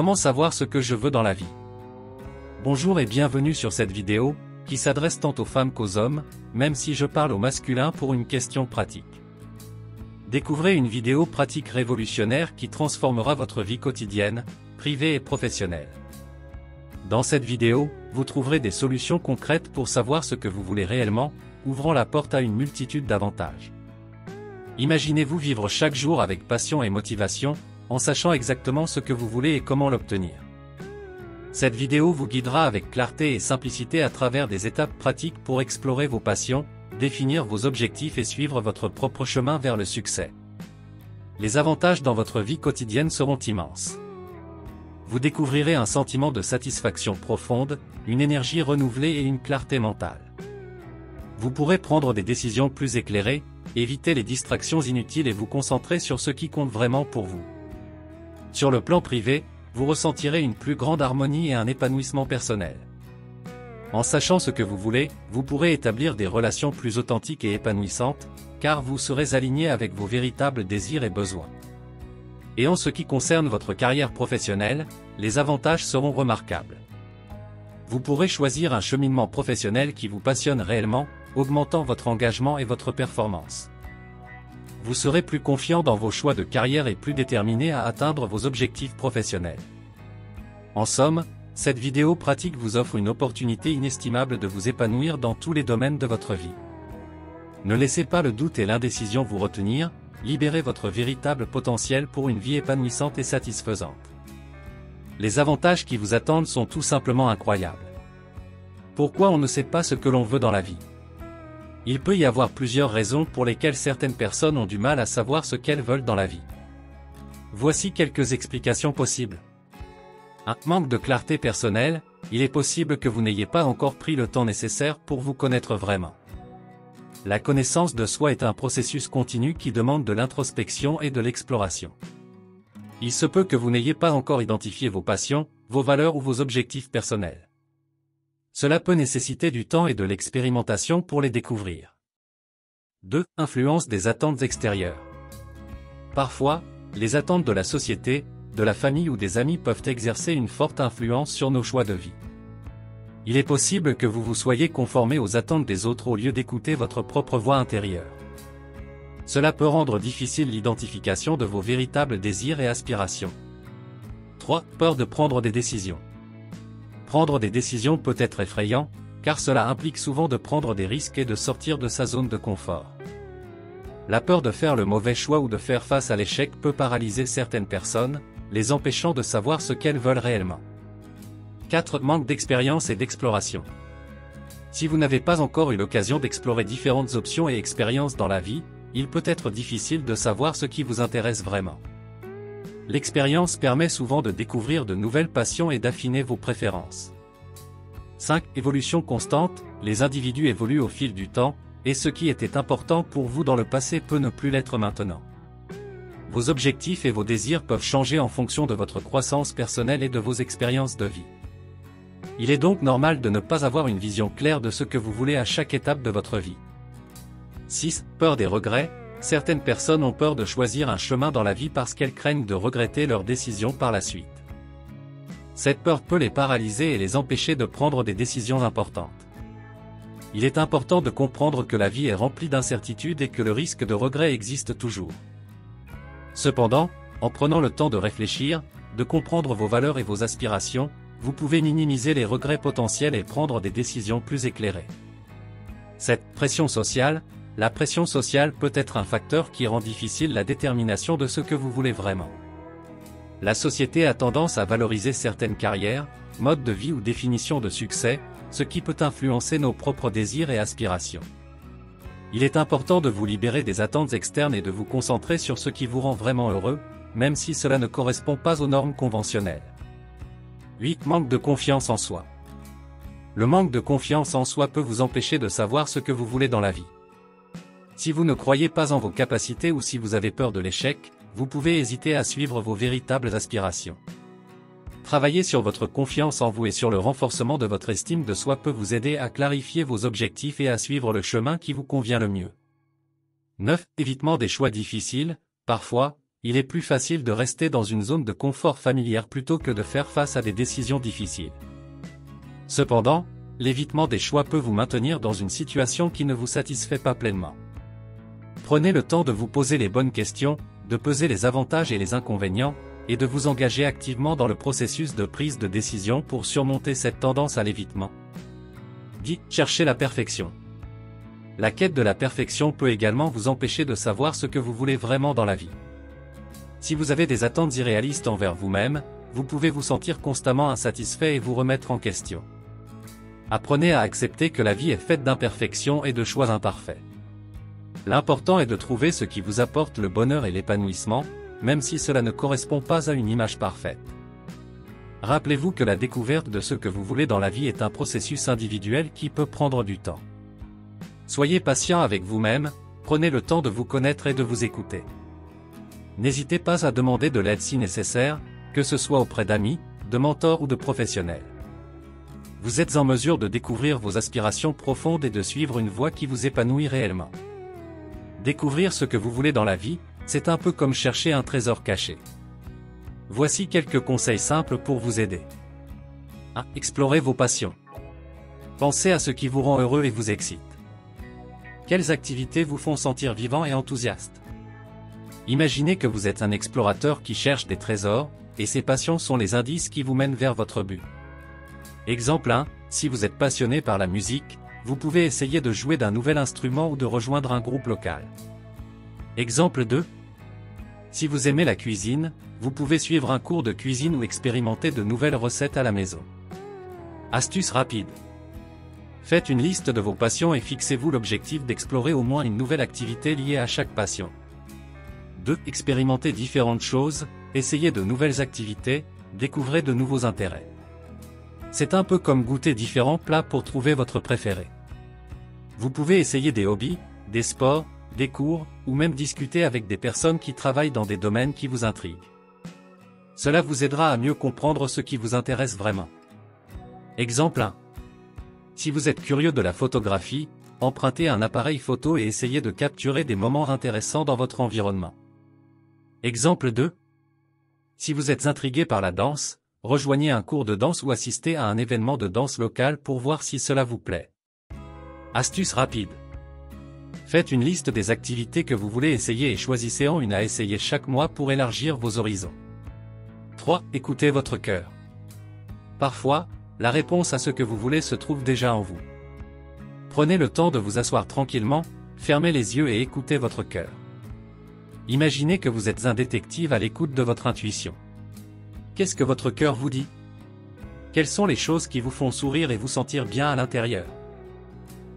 Comment savoir ce que je veux dans la vie? Bonjour et bienvenue sur cette vidéo, qui s'adresse tant aux femmes qu'aux hommes, même si je parle au masculin pour une question pratique. Découvrez une vidéo pratique révolutionnaire qui transformera votre vie quotidienne, privée et professionnelle. Dans cette vidéo, vous trouverez des solutions concrètes pour savoir ce que vous voulez réellement, ouvrant la porte à une multitude d'avantages. Imaginez-vous vivre chaque jour avec passion et motivation, en sachant exactement ce que vous voulez et comment l'obtenir. Cette vidéo vous guidera avec clarté et simplicité à travers des étapes pratiques pour explorer vos passions, définir vos objectifs et suivre votre propre chemin vers le succès. Les avantages dans votre vie quotidienne seront immenses. Vous découvrirez un sentiment de satisfaction profonde, une énergie renouvelée et une clarté mentale. Vous pourrez prendre des décisions plus éclairées, éviter les distractions inutiles et vous concentrer sur ce qui compte vraiment pour vous. Sur le plan privé, vous ressentirez une plus grande harmonie et un épanouissement personnel. En sachant ce que vous voulez, vous pourrez établir des relations plus authentiques et épanouissantes, car vous serez aligné avec vos véritables désirs et besoins. Et en ce qui concerne votre carrière professionnelle, les avantages seront remarquables. Vous pourrez choisir un cheminement professionnel qui vous passionne réellement, augmentant votre engagement et votre performance. Vous serez plus confiant dans vos choix de carrière et plus déterminé à atteindre vos objectifs professionnels. En somme, cette vidéo pratique vous offre une opportunité inestimable de vous épanouir dans tous les domaines de votre vie. Ne laissez pas le doute et l'indécision vous retenir, libérez votre véritable potentiel pour une vie épanouissante et satisfaisante. Les avantages qui vous attendent sont tout simplement incroyables. Pourquoi on ne sait pas ce que l'on veut dans la vie? Il peut y avoir plusieurs raisons pour lesquelles certaines personnes ont du mal à savoir ce qu'elles veulent dans la vie. Voici quelques explications possibles. Un manque de clarté personnelle, il est possible que vous n'ayez pas encore pris le temps nécessaire pour vous connaître vraiment. La connaissance de soi est un processus continu qui demande de l'introspection et de l'exploration. Il se peut que vous n'ayez pas encore identifié vos passions, vos valeurs ou vos objectifs personnels. Cela peut nécessiter du temps et de l'expérimentation pour les découvrir. 2. Influence des attentes extérieures. Parfois, les attentes de la société, de la famille ou des amis peuvent exercer une forte influence sur nos choix de vie. Il est possible que vous vous soyez conformé aux attentes des autres au lieu d'écouter votre propre voix intérieure. Cela peut rendre difficile l'identification de vos véritables désirs et aspirations. 3. Peur de prendre des décisions. Prendre des décisions peut être effrayant, car cela implique souvent de prendre des risques et de sortir de sa zone de confort. La peur de faire le mauvais choix ou de faire face à l'échec peut paralyser certaines personnes, les empêchant de savoir ce qu'elles veulent réellement. 4. Manque d'expérience et d'exploration. Si vous n'avez pas encore eu l'occasion d'explorer différentes options et expériences dans la vie, il peut être difficile de savoir ce qui vous intéresse vraiment. L'expérience permet souvent de découvrir de nouvelles passions et d'affiner vos préférences. 5. Évolution constante, les individus évoluent au fil du temps, et ce qui était important pour vous dans le passé peut ne plus l'être maintenant. Vos objectifs et vos désirs peuvent changer en fonction de votre croissance personnelle et de vos expériences de vie. Il est donc normal de ne pas avoir une vision claire de ce que vous voulez à chaque étape de votre vie. 6. Peur des regrets. Certaines personnes ont peur de choisir un chemin dans la vie parce qu'elles craignent de regretter leurs décisions par la suite. Cette peur peut les paralyser et les empêcher de prendre des décisions importantes. Il est important de comprendre que la vie est remplie d'incertitudes et que le risque de regret existe toujours. Cependant, en prenant le temps de réfléchir, de comprendre vos valeurs et vos aspirations, vous pouvez minimiser les regrets potentiels et prendre des décisions plus éclairées. Cette pression sociale, la pression sociale peut être un facteur qui rend difficile la détermination de ce que vous voulez vraiment. La société a tendance à valoriser certaines carrières, modes de vie ou définitions de succès, ce qui peut influencer nos propres désirs et aspirations. Il est important de vous libérer des attentes externes et de vous concentrer sur ce qui vous rend vraiment heureux, même si cela ne correspond pas aux normes conventionnelles. 8. Manque de confiance en soi. Le manque de confiance en soi peut vous empêcher de savoir ce que vous voulez dans la vie. Si vous ne croyez pas en vos capacités ou si vous avez peur de l'échec, vous pouvez hésiter à suivre vos véritables aspirations. Travailler sur votre confiance en vous et sur le renforcement de votre estime de soi peut vous aider à clarifier vos objectifs et à suivre le chemin qui vous convient le mieux. 9. Évitement des choix difficiles. Parfois, il est plus facile de rester dans une zone de confort familière plutôt que de faire face à des décisions difficiles. Cependant, l'évitement des choix peut vous maintenir dans une situation qui ne vous satisfait pas pleinement. Prenez le temps de vous poser les bonnes questions, de peser les avantages et les inconvénients, et de vous engager activement dans le processus de prise de décision pour surmonter cette tendance à l'évitement. 10. Cherchez la perfection. La quête de la perfection peut également vous empêcher de savoir ce que vous voulez vraiment dans la vie. Si vous avez des attentes irréalistes envers vous-même, vous pouvez vous sentir constamment insatisfait et vous remettre en question. Apprenez à accepter que la vie est faite d'imperfections et de choix imparfaits. L'important est de trouver ce qui vous apporte le bonheur et l'épanouissement, même si cela ne correspond pas à une image parfaite. Rappelez-vous que la découverte de ce que vous voulez dans la vie est un processus individuel qui peut prendre du temps. Soyez patient avec vous-même, prenez le temps de vous connaître et de vous écouter. N'hésitez pas à demander de l'aide si nécessaire, que ce soit auprès d'amis, de mentors ou de professionnels. Vous êtes en mesure de découvrir vos aspirations profondes et de suivre une voie qui vous épanouit réellement. Découvrir ce que vous voulez dans la vie, c'est un peu comme chercher un trésor caché. Voici quelques conseils simples pour vous aider. 1. Explorez vos passions. Pensez à ce qui vous rend heureux et vous excite. Quelles activités vous font sentir vivant et enthousiaste? Imaginez que vous êtes un explorateur qui cherche des trésors, et ces passions sont les indices qui vous mènent vers votre but. Exemple 1, si vous êtes passionné par la musique, vous pouvez essayer de jouer d'un nouvel instrument ou de rejoindre un groupe local. Exemple 2. Si vous aimez la cuisine, vous pouvez suivre un cours de cuisine ou expérimenter de nouvelles recettes à la maison. Astuce rapide. Faites une liste de vos passions et fixez-vous l'objectif d'explorer au moins une nouvelle activité liée à chaque passion. 2. Expérimentez différentes choses, essayez de nouvelles activités, découvrez de nouveaux intérêts. C'est un peu comme goûter différents plats pour trouver votre préféré. Vous pouvez essayer des hobbies, des sports, des cours, ou même discuter avec des personnes qui travaillent dans des domaines qui vous intriguent. Cela vous aidera à mieux comprendre ce qui vous intéresse vraiment. Exemple 1. Si vous êtes curieux de la photographie, empruntez un appareil photo et essayez de capturer des moments intéressants dans votre environnement. Exemple 2. Si vous êtes intrigué par la danse, rejoignez un cours de danse ou assistez à un événement de danse local pour voir si cela vous plaît. Astuce rapide. Faites une liste des activités que vous voulez essayer et choisissez-en une à essayer chaque mois pour élargir vos horizons. 3. Écoutez votre cœur. Parfois, la réponse à ce que vous voulez se trouve déjà en vous. Prenez le temps de vous asseoir tranquillement, fermez les yeux et écoutez votre cœur. Imaginez que vous êtes un détective à l'écoute de votre intuition. Qu'est-ce que votre cœur vous dit? Quelles sont les choses qui vous font sourire et vous sentir bien à l'intérieur?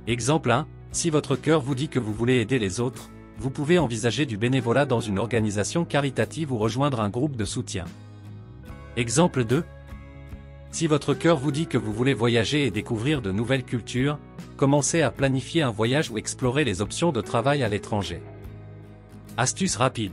Exemple 1, si votre cœur vous dit que vous voulez aider les autres, vous pouvez envisager du bénévolat dans une organisation caritative ou rejoindre un groupe de soutien. Exemple 2. Si votre cœur vous dit que vous voulez voyager et découvrir de nouvelles cultures, commencez à planifier un voyage ou explorer les options de travail à l'étranger. Astuce rapide.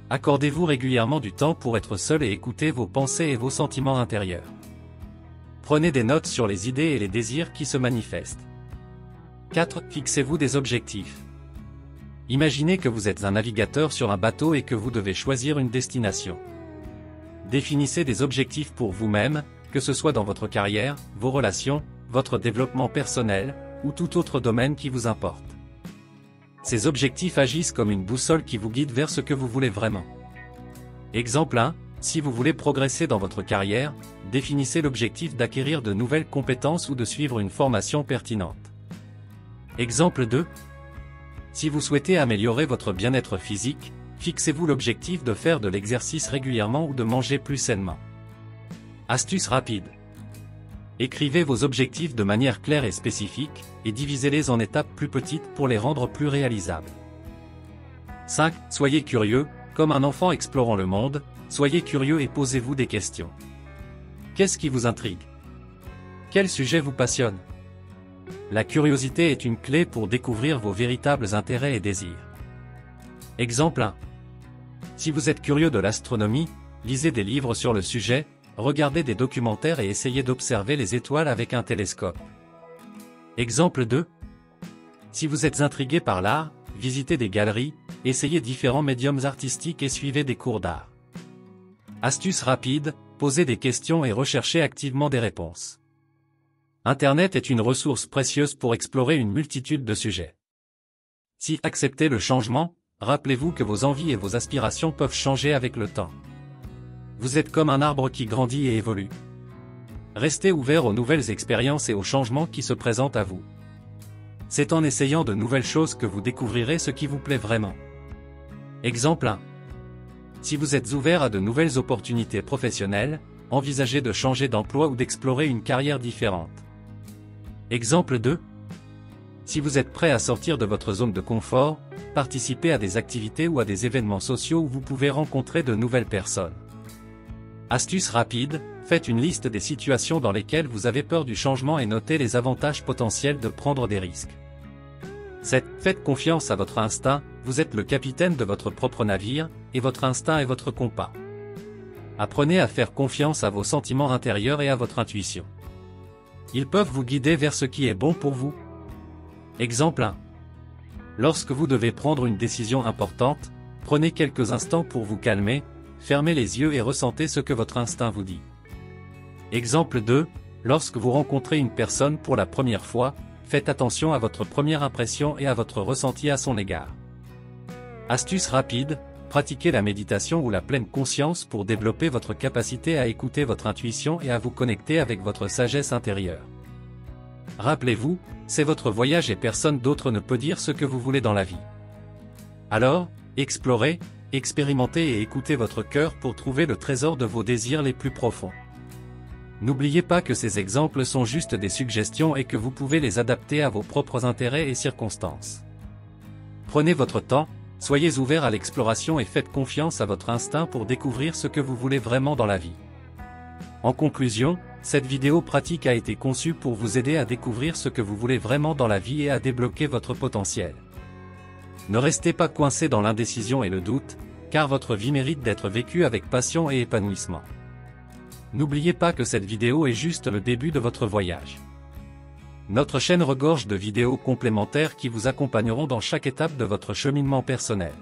Accordez-vous régulièrement du temps pour être seul et écouter vos pensées et vos sentiments intérieurs. Prenez des notes sur les idées et les désirs qui se manifestent. 4. Fixez-vous des objectifs. Imaginez que vous êtes un navigateur sur un bateau et que vous devez choisir une destination. Définissez des objectifs pour vous-même, que ce soit dans votre carrière, vos relations, votre développement personnel, ou tout autre domaine qui vous importe. Ces objectifs agissent comme une boussole qui vous guide vers ce que vous voulez vraiment. Exemple 1, si vous voulez progresser dans votre carrière, définissez l'objectif d'acquérir de nouvelles compétences ou de suivre une formation pertinente. Exemple 2. Si vous souhaitez améliorer votre bien-être physique, fixez-vous l'objectif de faire de l'exercice régulièrement ou de manger plus sainement. Astuce rapide. Écrivez vos objectifs de manière claire et spécifique, et divisez-les en étapes plus petites pour les rendre plus réalisables. 5. Soyez curieux, comme un enfant explorant le monde, soyez curieux et posez-vous des questions. Qu'est-ce qui vous intrigue? Quel sujet vous passionne? La curiosité est une clé pour découvrir vos véritables intérêts et désirs. Exemple 1. Si vous êtes curieux de l'astronomie, lisez des livres sur le sujet, regardez des documentaires et essayez d'observer les étoiles avec un télescope. Exemple 2. Si vous êtes intrigué par l'art, visitez des galeries, essayez différents médiums artistiques et suivez des cours d'art. Astuce rapide, posez des questions et recherchez activement des réponses. Internet est une ressource précieuse pour explorer une multitude de sujets. Si acceptez le changement, rappelez-vous que vos envies et vos aspirations peuvent changer avec le temps. Vous êtes comme un arbre qui grandit et évolue. Restez ouvert aux nouvelles expériences et aux changements qui se présentent à vous. C'est en essayant de nouvelles choses que vous découvrirez ce qui vous plaît vraiment. Exemple 1. Si vous êtes ouvert à de nouvelles opportunités professionnelles, envisagez de changer d'emploi ou d'explorer une carrière différente. Exemple 2. Si vous êtes prêt à sortir de votre zone de confort, participez à des activités ou à des événements sociaux où vous pouvez rencontrer de nouvelles personnes. Astuce rapide, faites une liste des situations dans lesquelles vous avez peur du changement et notez les avantages potentiels de prendre des risques. 7. Faites confiance à votre instinct, vous êtes le capitaine de votre propre navire, et votre instinct est votre compas. Apprenez à faire confiance à vos sentiments intérieurs et à votre intuition. Ils peuvent vous guider vers ce qui est bon pour vous. Exemple 1. Lorsque vous devez prendre une décision importante, prenez quelques instants pour vous calmer, fermez les yeux et ressentez ce que votre instinct vous dit. Exemple 2. Lorsque vous rencontrez une personne pour la première fois, faites attention à votre première impression et à votre ressenti à son égard. Astuce rapide, pratiquez la méditation ou la pleine conscience pour développer votre capacité à écouter votre intuition et à vous connecter avec votre sagesse intérieure. Rappelez-vous, c'est votre voyage et personne d'autre ne peut dire ce que vous voulez dans la vie. Alors, explorez, expérimentez et écoutez votre cœur pour trouver le trésor de vos désirs les plus profonds. N'oubliez pas que ces exemples sont juste des suggestions et que vous pouvez les adapter à vos propres intérêts et circonstances. Prenez votre temps, soyez ouvert à l'exploration et faites confiance à votre instinct pour découvrir ce que vous voulez vraiment dans la vie. En conclusion, cette vidéo pratique a été conçue pour vous aider à découvrir ce que vous voulez vraiment dans la vie et à débloquer votre potentiel. Ne restez pas coincé dans l'indécision et le doute, car votre vie mérite d'être vécue avec passion et épanouissement. N'oubliez pas que cette vidéo est juste le début de votre voyage. Notre chaîne regorge de vidéos complémentaires qui vous accompagneront dans chaque étape de votre cheminement personnel.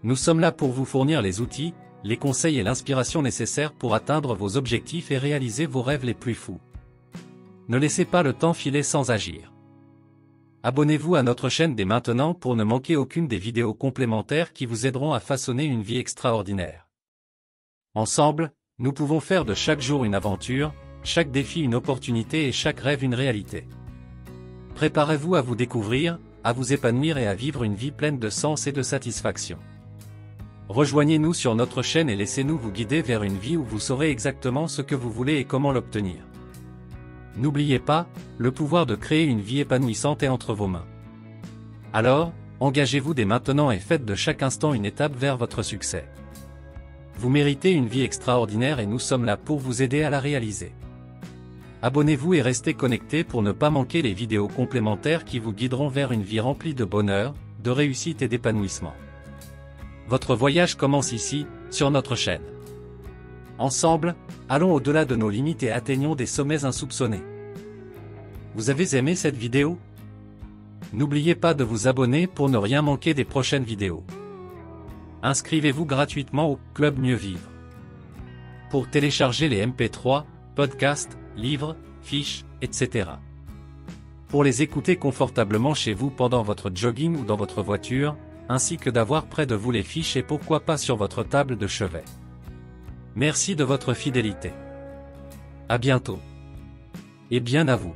Nous sommes là pour vous fournir les outils, les conseils et l'inspiration nécessaires pour atteindre vos objectifs et réaliser vos rêves les plus fous. Ne laissez pas le temps filer sans agir. Abonnez-vous à notre chaîne dès maintenant pour ne manquer aucune des vidéos complémentaires qui vous aideront à façonner une vie extraordinaire. Ensemble, nous pouvons faire de chaque jour une aventure, chaque défi une opportunité et chaque rêve une réalité. Préparez-vous à vous découvrir, à vous épanouir et à vivre une vie pleine de sens et de satisfaction. Rejoignez-nous sur notre chaîne et laissez-nous vous guider vers une vie où vous saurez exactement ce que vous voulez et comment l'obtenir. N'oubliez pas, le pouvoir de créer une vie épanouissante est entre vos mains. Alors, engagez-vous dès maintenant et faites de chaque instant une étape vers votre succès. Vous méritez une vie extraordinaire et nous sommes là pour vous aider à la réaliser. Abonnez-vous et restez connectés pour ne pas manquer les vidéos complémentaires qui vous guideront vers une vie remplie de bonheur, de réussite et d'épanouissement. Votre voyage commence ici, sur notre chaîne. Ensemble, allons au-delà de nos limites et atteignons des sommets insoupçonnés. Vous avez aimé cette vidéo? N'oubliez pas de vous abonner pour ne rien manquer des prochaines vidéos. Inscrivez-vous gratuitement au Club Mieux Vivre. Pour télécharger les MP3, podcasts, livres, fiches, etc. Pour les écouter confortablement chez vous pendant votre jogging ou dans votre voiture, ainsi que d'avoir près de vous les fiches et pourquoi pas sur votre table de chevet. Merci de votre fidélité. À bientôt. Et bien à vous.